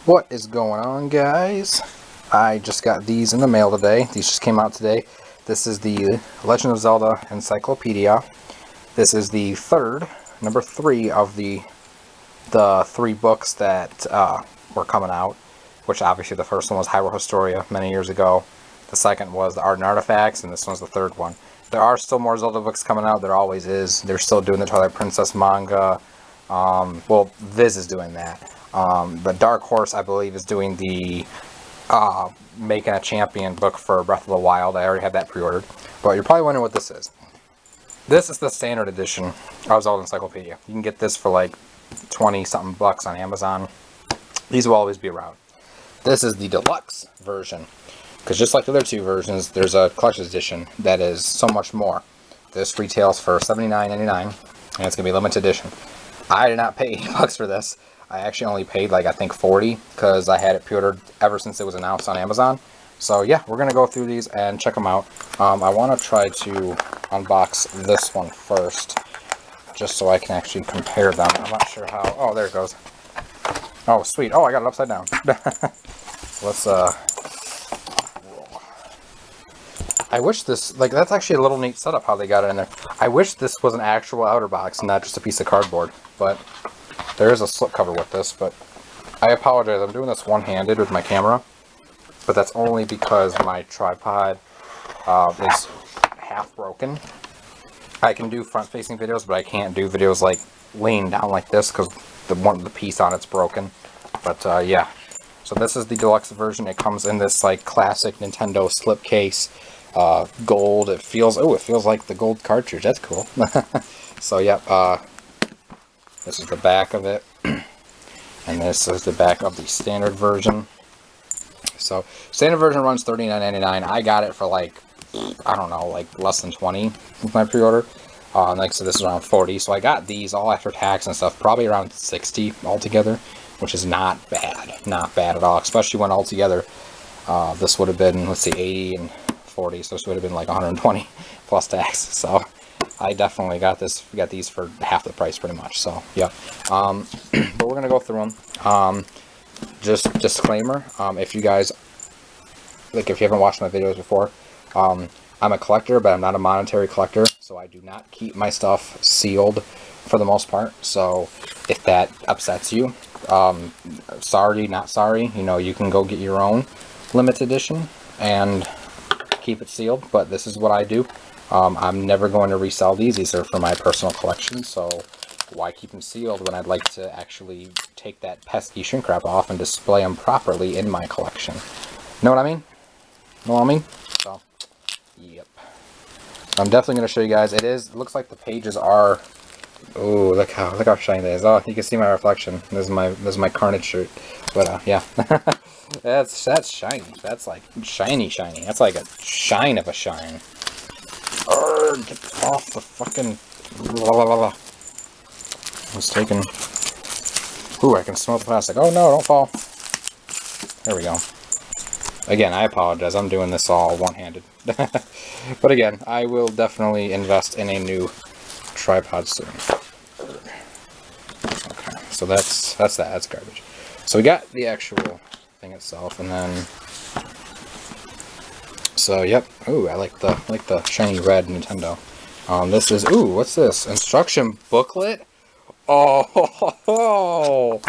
What is going on, guys? I just got these in the mail today. These just came out today. This is the Legend of Zelda Encyclopedia. This is the number 3 of the 3 books that were coming out, which obviously the first one was Hyrule Historia many years ago. The second was the Art and Artifacts, and this one's the third one. There are still more Zelda books coming out. There always is. They're still doing the Twilight Princess manga. Well, Viz is doing that. But Dark Horse, I believe, is doing the Making a Champion book for Breath of the Wild. I already have that pre-ordered. But you're probably wondering what this is. This is the standard edition of Zelda Encyclopedia. You can get this for like 20-something bucks on Amazon. These will always be around. This is the deluxe version. Because just like the other 2 versions, there's a collector's edition that is so much more. This retails for $79.99, and it's going to be limited edition. I did not pay $80 for this. I actually only paid like, I think, $40 because I had it pre-ordered ever since it was announced on Amazon. So yeah, we're going to go through these and check them out. I want to try to unbox this one first, just so I can actually compare them. I'm not sure how. Oh, there it goes. Oh, sweet. Oh, I got it upside down. Let's, I wish this, like, that's actually a little neat setup how they got it in there. I wish this was an actual outer box, not just a piece of cardboard. But there is a slipcover with this, but I apologize. I'm doing this one-handed with my camera, but that's only because my tripod is half broken. I can do front-facing videos, but I can't do videos like laying down like this because the piece on it's broken. But yeah, so this is the deluxe version. It comes in this like classic Nintendo slipcase, gold. It feels like the gold cartridge. That's cool. So yeah, this is the back of it, and this is the back of the standard version. So standard version runs $39.99. I got it for like, I don't know, like less than 20 with my pre-order. Like I said, this is around 40. So I got these all after tax and stuff, probably around 60 altogether, which is not bad. Not bad at all, especially when altogether this would have been, let's see, 80 and 40. So this would have been like 120 plus tax. So I definitely got these for half the price pretty much. So yeah, but we're gonna go through them. Just disclaimer, if you guys, like, if you haven't watched my videos before, I'm a collector, but I'm not a monetary collector, so I do not keep my stuff sealed for the most part. So if that upsets you, sorry, not sorry. You know, you can go get your own limited edition and keep it sealed, but this is what I do. I'm never going to resell these. These are for my personal collection, so why keep them sealed when I'd like to actually take that pesky shrink wrap off and display them properly in my collection? Know what I mean? Know what I mean? So, yep. I'm definitely going to show you guys. It looks like the pages are, oh, look how shiny that is. Oh, you can see my reflection. This is my Carnage shirt. But yeah. that's shiny. That's like shiny. That's like a shine of a shine. Get off the fucking... It's taken... Ooh, I can smell the plastic. Oh no, don't fall. There we go. Again, I apologize. I'm doing this all one-handed. But again, I will definitely invest in a new tripod soon. Okay, so that's that. That's garbage. So we got the actual thing itself, and then... So, yep. Ooh, I like the shiny red Nintendo. This is, ooh, what's this? Instruction booklet? Oh,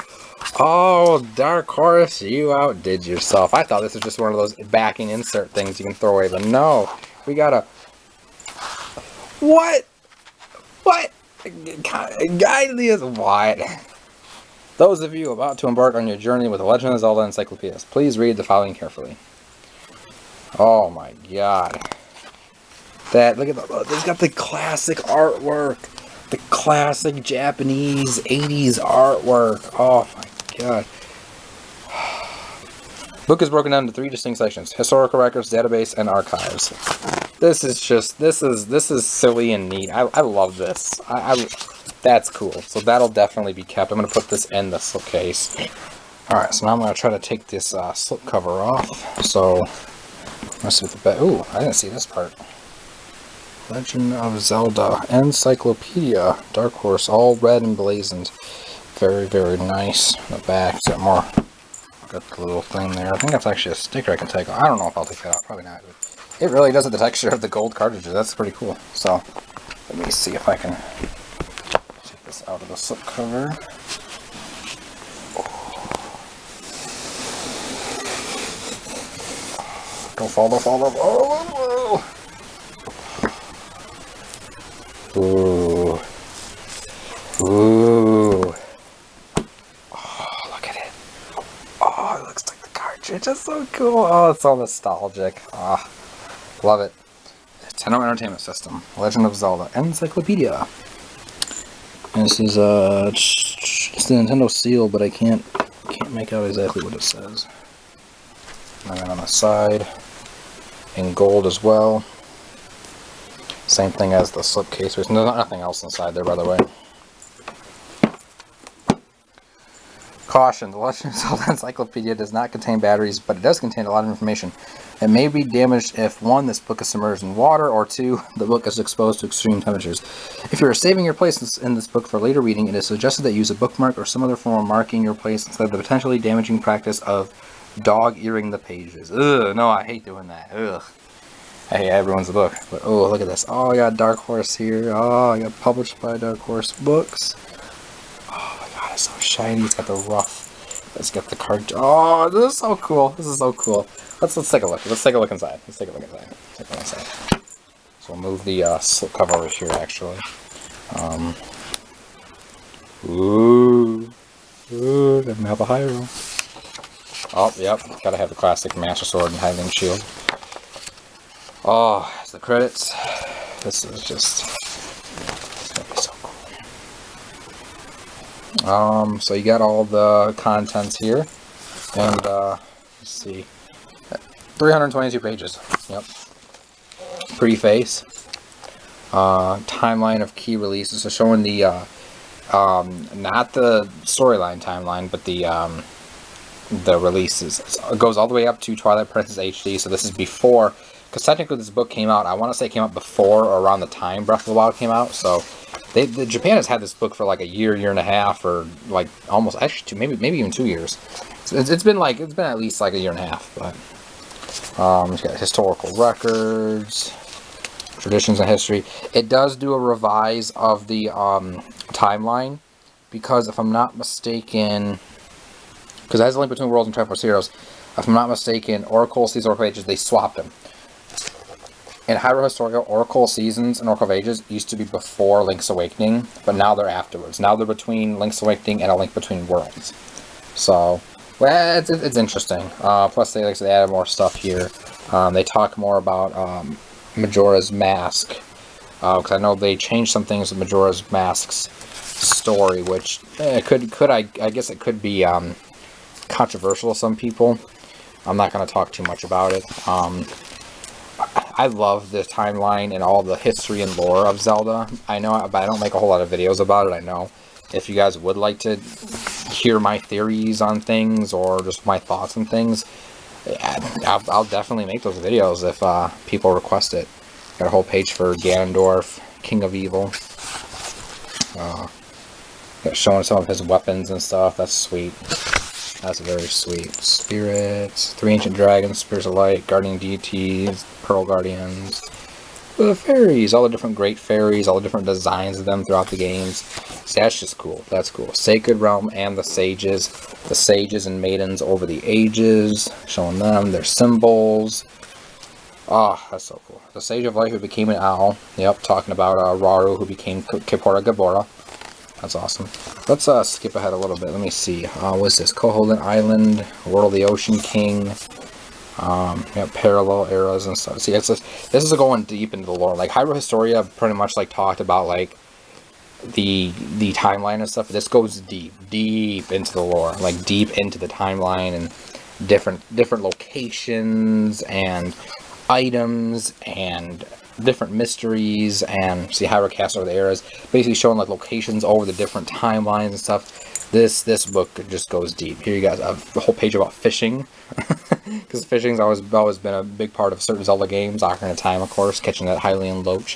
Dark Horse, you outdid yourself. I thought this was just one of those backing insert things you can throw away, but no. We got a... What? Guidely as what? Those of you about to embark on your journey with the Legend of Zelda Encyclopedia, please read the following carefully. Oh my god. Look at that. It's got the classic artwork. The classic Japanese 80s artwork. Oh my god. Book is broken down into 3 distinct sections: historical records, database, and archives. This is silly and neat. I love this. That's cool. So that'll definitely be kept. I'm going to put this in the slipcase. Alright, so now I'm going to try to take this slipcover off. So... let's see what the back. Ooh, I didn't see this part. Legend of Zelda Encyclopedia. Dark Horse, all red and blazoned. Very, very nice. The back, is that more? got the little thing there. I think that's actually a sticker I can take off. I don't know if I'll take that off. Probably not. But it really does have the texture of the gold cartridges. That's pretty cool. So, let me see if I can take this out of the slip cover. Don't fall, don't fall, don't fall. Oh. Ooh. Ooh. Oh, look at it. Oh, it looks like the cartridge. It's so cool. Oh, it's so nostalgic. Ah, love it. Nintendo Entertainment System. Legend of Zelda. Encyclopedia. And this is it's the Nintendo seal, but I can't make out exactly what it says. And then on the side, in gold as well. Same thing as the slipcase. There's nothing else inside there, by the way. Caution, the Legend of Zelda Encyclopedia does not contain batteries, but it does contain a lot of information. It may be damaged if 1. This book is submerged in water, or 2. The book is exposed to extreme temperatures. If you are saving your place in this book for later reading, it is suggested that you use a bookmark or some other form of marking your place instead of the potentially damaging practice of dog-earing the pages. Ugh, no, I hate doing that. Ugh. I hate everyone's book. But, oh, look at this. Oh, I got Dark Horse here. Oh, I got published by Dark Horse Books. Oh my god, it's so shiny. It's got the rough. Let's get the card. Oh, this is so cool. This is so cool. Let's take a look. Let's take a look inside. Let's take a look inside. Take a look inside. So we'll move the slip cover over here, actually. Ooh, got Map of Hyrule. Oh, yep. Gotta have the classic Master Sword and Highland Shield. Oh, it's the credits. This is just. It's gonna be so cool. So you got all the contents here, and let's see, 322 pages. Yep. Preface. Timeline of key releases. So showing the not the storyline timeline, but the releases. It goes all the way up to Twilight Princess HD. So this is before. Because technically this book came out, I want to say it came out before or around the time Breath of the Wild came out. So Japan has had this book for like a year and a half, or like almost actually maybe even 2 years. So it's been at least like a year and a half. But it's got historical records, traditions and history. It does do a revise of the timeline, because if I'm not mistaken, because it has a link between Worlds and Triforce Heroes. If I'm not mistaken, Oracle Seasons, Oracle Ages, they swapped them. In Hyrule Historia, Oracle Seasons and Oracle of Ages used to be before Link's Awakening, but now they're afterwards. Now they're between Link's Awakening and A Link Between Worlds. So, well, it's interesting. Plus, they added more stuff here. They talk more about Majora's Mask, because I know they changed some things with Majora's Mask's story, which I guess it could be controversial to some people. I'm not going to talk too much about it. I love the timeline and all the history and lore of Zelda. I know, but I don't make a whole lot of videos about it. I know if you guys would like to hear my theories on things or just my thoughts on things, I'll definitely make those videos if people request it. Got a whole page for Ganondorf, King of Evil. Showing some of his weapons and stuff. That's sweet. That's very sweet. Spirits, 3 ancient dragons, spirits of light, guardian deities, pearl guardians, the fairies, all the different great fairies, all the different designs of them throughout the games. So that's just cool. That's cool. Sacred Realm and the sages and maidens over the ages, showing them their symbols. Ah, that's so cool. The Sage of Light who became an owl. Yep, talking about Rauru who became Kippura Gabora. That's awesome. Let's skip ahead a little bit. Let me see. What's this? Koholint Island, World of the Ocean King. Parallel eras and stuff. See, this is going deep into the lore. Like Hyrule Historia, pretty much like talked about like the timeline and stuff. This goes deep into the lore, like deep into the timeline and different locations and items and different mysteries, and see Hyrule Castle over the eras, basically showing like locations over the different timelines and stuff. This book just goes deep. Here you guys have a whole page about fishing, because fishing's always been a big part of certain Zelda games. Ocarina of Time, of course, catching that Hylian loach.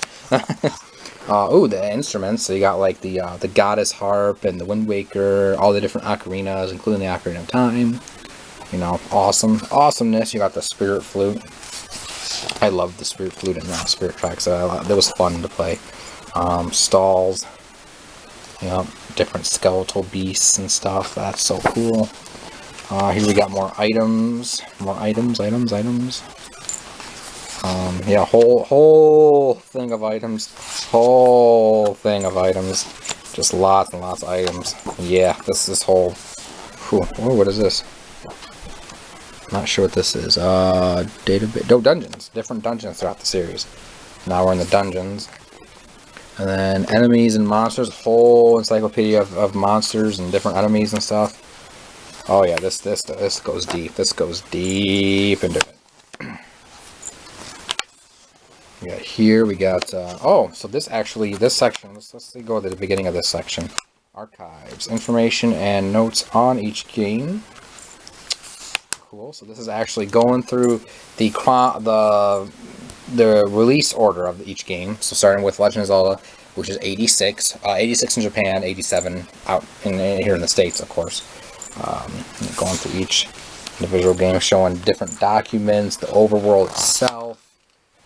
Oh, the instruments. So you got like the Goddess harp and the Wind Waker, all the different ocarinas, including the Ocarina of Time. You know, awesomeness. You got the Spirit Flute. I love the Spirit Flute and Spirit Tracks. That was fun to play. Stalls. You know, different skeletal beasts and stuff. That's so cool. Here we got more items. Items. Yeah, whole thing of items. Just lots and lots of items. Yeah, this whole... Whew, oh, what is this? Not sure what this is. Database... No, dungeons. Different dungeons throughout the series. Now we're in the dungeons. And then enemies and monsters. Whole encyclopedia of monsters and different enemies and stuff. Oh yeah, this goes deep. This goes deep into it. Yeah, here we got, oh, so this section, let's go to the beginning of this section. Archives, information and notes on each game. Cool, so this is actually going through the release order of each game. So starting with Legend of Zelda, which is 86. 86 in Japan, 87 out here in the States, of course. Going through each individual game, showing different documents, the overworld itself.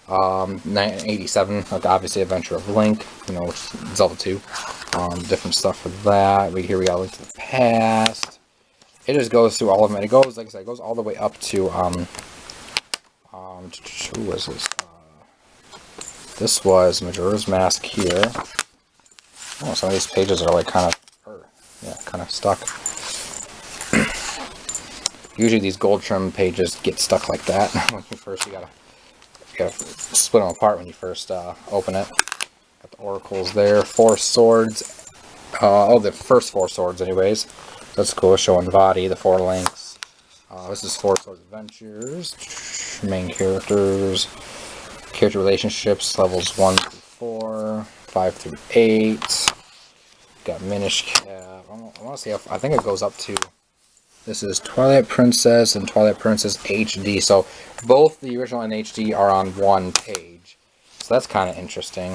1987, obviously Adventure of Link, you know, which is Zelda 2. Different stuff for that. Here we got Link to the Past. It just goes through all of them, and it goes, like I said, it goes all the way up to, who was this? This was Majora's Mask here. Oh, some of these pages are like kind of stuck. Usually these gold trim pages get stuck like that when you first, you gotta split them apart when you first open it. Got the oracles there, 4 swords. The first 4 swords anyways. That's cool, showing Vadi, the 4 links. This is 4 Swords Adventures. Main characters. Character relationships, levels 1 through 4, 5 through 8. Got Minish Cap. I want to see I think it goes up to... This is Twilight Princess and Twilight Princess HD. So both the original and HD are on one page. So that's kind of interesting.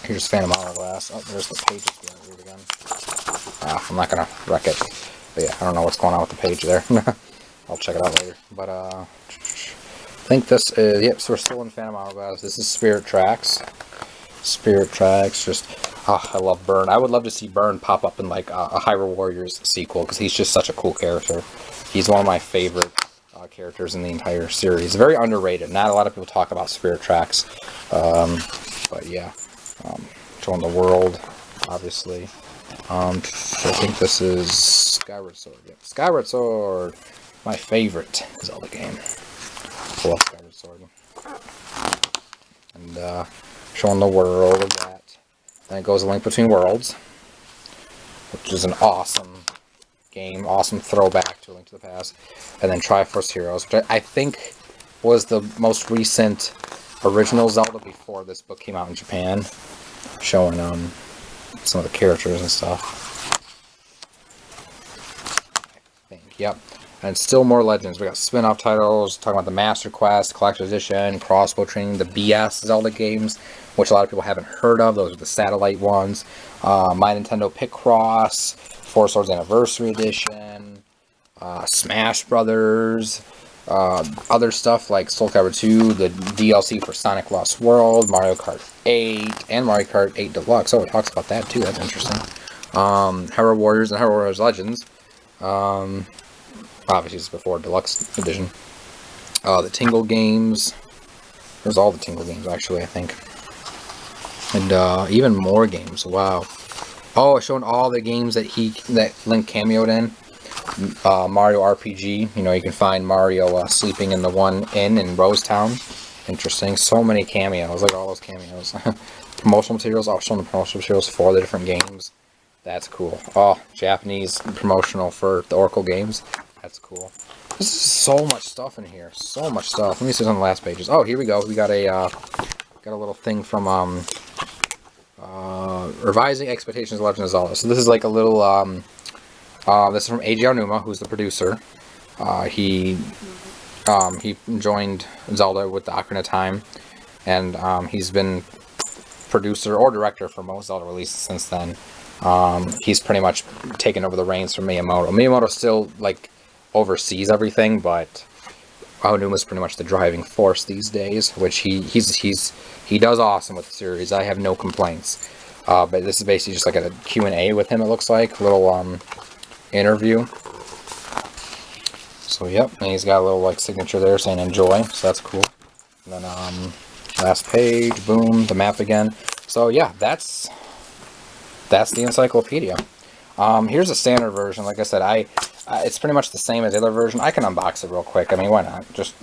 Here's Phantom Hourglass. Oh, there's the pages. Read again. I'm not going to wreck it. But yeah, I don't know what's going on with the page there. I'll check it out later. But I think this is... Yep, so we're still in Phantom Hourglass. This is Spirit Tracks. Spirit Tracks, just... Oh, I love Byrne. I would love to see Byrne pop up in like a Hyrule Warriors sequel, because he's just such a cool character. He's one of my favorite characters in the entire series. Very underrated. Not a lot of people talk about Spirit Tracks. But yeah. Showing the world, obviously. I think this is Skyward Sword. Yep. Skyward Sword. My favorite Zelda game. I love Skyward Sword. And showing the world of that. Then it goes A Link Between Worlds, which is an awesome game, awesome throwback to A Link to the Past. And then Triforce Heroes, which I think was the most recent original Zelda before this book came out in Japan, showing some of the characters and stuff. I think, yep. And still more Legends. We got spin-off titles, talking about the Master Quest, Collector's Edition, Crossbow Training, the BS Zelda games, which a lot of people haven't heard of. Those are the satellite ones. My Nintendo Picross, 4 Swords Anniversary Edition, Smash Brothers, other stuff like Soul Calibur 2, the DLC for Sonic Lost World, Mario Kart 8, and Mario Kart 8 Deluxe. Oh, it talks about that too. That's interesting. Hyrule Warriors and Hyrule Warriors Legends. Obviously, it's before Deluxe Edition. The Tingle games. There's all the Tingle games, actually, I think. And even more games. Wow. Oh, it's showing all the games that Link cameoed in. Mario RPG. You know, you can find Mario sleeping in the one inn in Rose Town. Interesting. So many cameos. Look at all those cameos. Promotional materials. Oh, showing the promotional materials for the different games. That's cool. Oh, Japanese promotional for the Oracle games. That's cool. This is so much stuff in here. So much stuff. Let me see what's on the last pages. Oh, here we go. We got a little thing from Revising Expectations of Legend of Zelda. So this is like a little this is from Eiji Aonuma, who's the producer. He joined Zelda with the Ocarina of Time, and he's been producer or director for most Zelda releases since then. He's pretty much taken over the reins from Miyamoto. Miyamoto's still like oversees everything, but Aonuma's pretty much the driving force these days, which he does awesome with the series. I have no complaints. But this is basically just like a Q&A with him, it looks like. A little interview. So, yep. And he's got a little like signature there saying enjoy. So that's cool. And then last page. Boom. The map again. So, yeah. That's the encyclopedia. Here's a standard version. Like I said, it's pretty much the same as the other version. I can unbox it real quick. I mean, why not? Just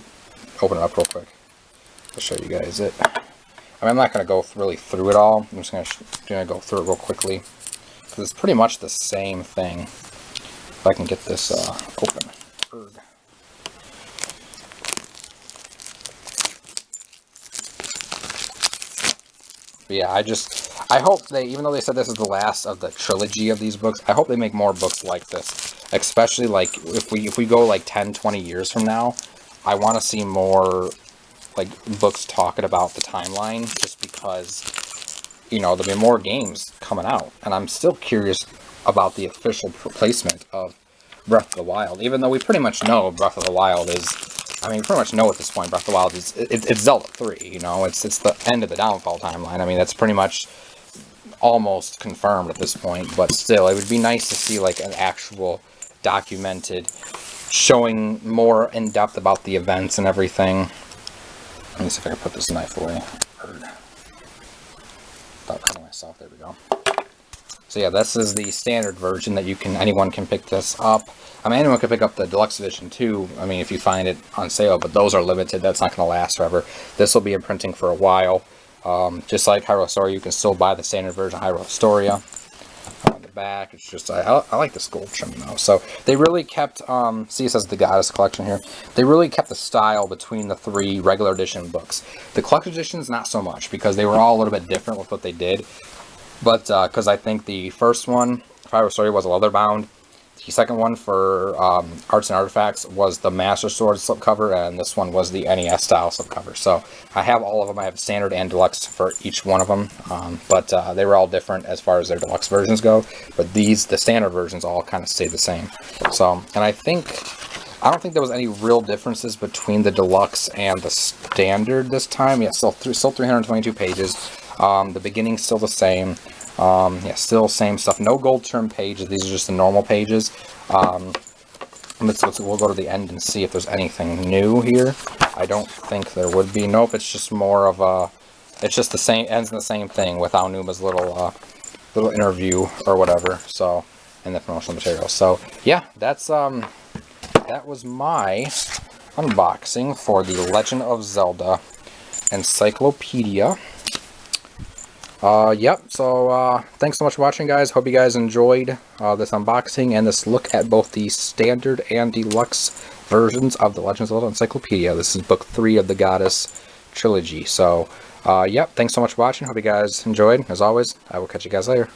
open it up real quick. I'll show you guys it. I mean, I'm not going to go really through it all. I'm just going to go through it real quickly. Because it's pretty much the same thing. If I can get this open. But yeah, I hope they, even though they said this is the last of the trilogy of these books, I hope they make more books like this. Especially, like, if we go, like, 10, 20 years from now, I want to see more, like, books talking about the timeline, just because, you know, there'll be more games coming out. And I'm still curious about the official placement of Breath of the Wild, even though we pretty much know Breath of the Wild is, I mean, we pretty much know at this point Breath of the Wild is, it's Zelda 3, you know, it's the end of the Downfall timeline. I mean, that's pretty much almost confirmed at this point, but still, it would be nice to see, like, an actual documented, showing more in depth about the events and everything. Let me see if I can put this knife away. Without cutting myself. There we go. So yeah, this is the standard version that anyone can pick this up. I mean, anyone can pick up the deluxe edition too. I mean, if you find it on sale, but those are limited. That's not going to last forever. This will be in printing for a while. Just like Hyrule Historia, you can still buy the standard version of Hyrule Historia. On the back, it's just, I like this gold trim though. So they really kept, see, it says the Goddess Collection here. They really kept the style between the 3 regular edition books. The collector's editions, not so much, because they were all a little bit different with what they did. But, because I think the first one, Hyrule Historia, was a leather bound. The second one for Arts and Artifacts was the Master Sword slipcover, and this one was the NES style slipcover. So I have all of them. I have standard and deluxe for each one of them, but they were all different as far as their deluxe versions go. But the standard versions all kind of stayed the same. So, and I don't think there was any real differences between the deluxe and the standard this time. Yeah, still 322 pages. The beginning's still the same. Yeah, still same stuff. No gold trim pages. These are just the normal pages. We'll go to the end and see if there's anything new here. I don't think there would be. Nope, it's just more of a... It's just the same, ends in the same thing with Aonuma's little interview or whatever. So, and the promotional material. So, yeah, that was my unboxing for the Legend of Zelda Encyclopedia. Yep, so thanks so much for watching, guys. Hope you guys enjoyed this unboxing and this look at both the standard and deluxe versions of the Legend of Zelda Encyclopedia. This is book 3 of the Goddess trilogy. So, yep, thanks so much for watching. Hope you guys enjoyed. As always, I will catch you guys later.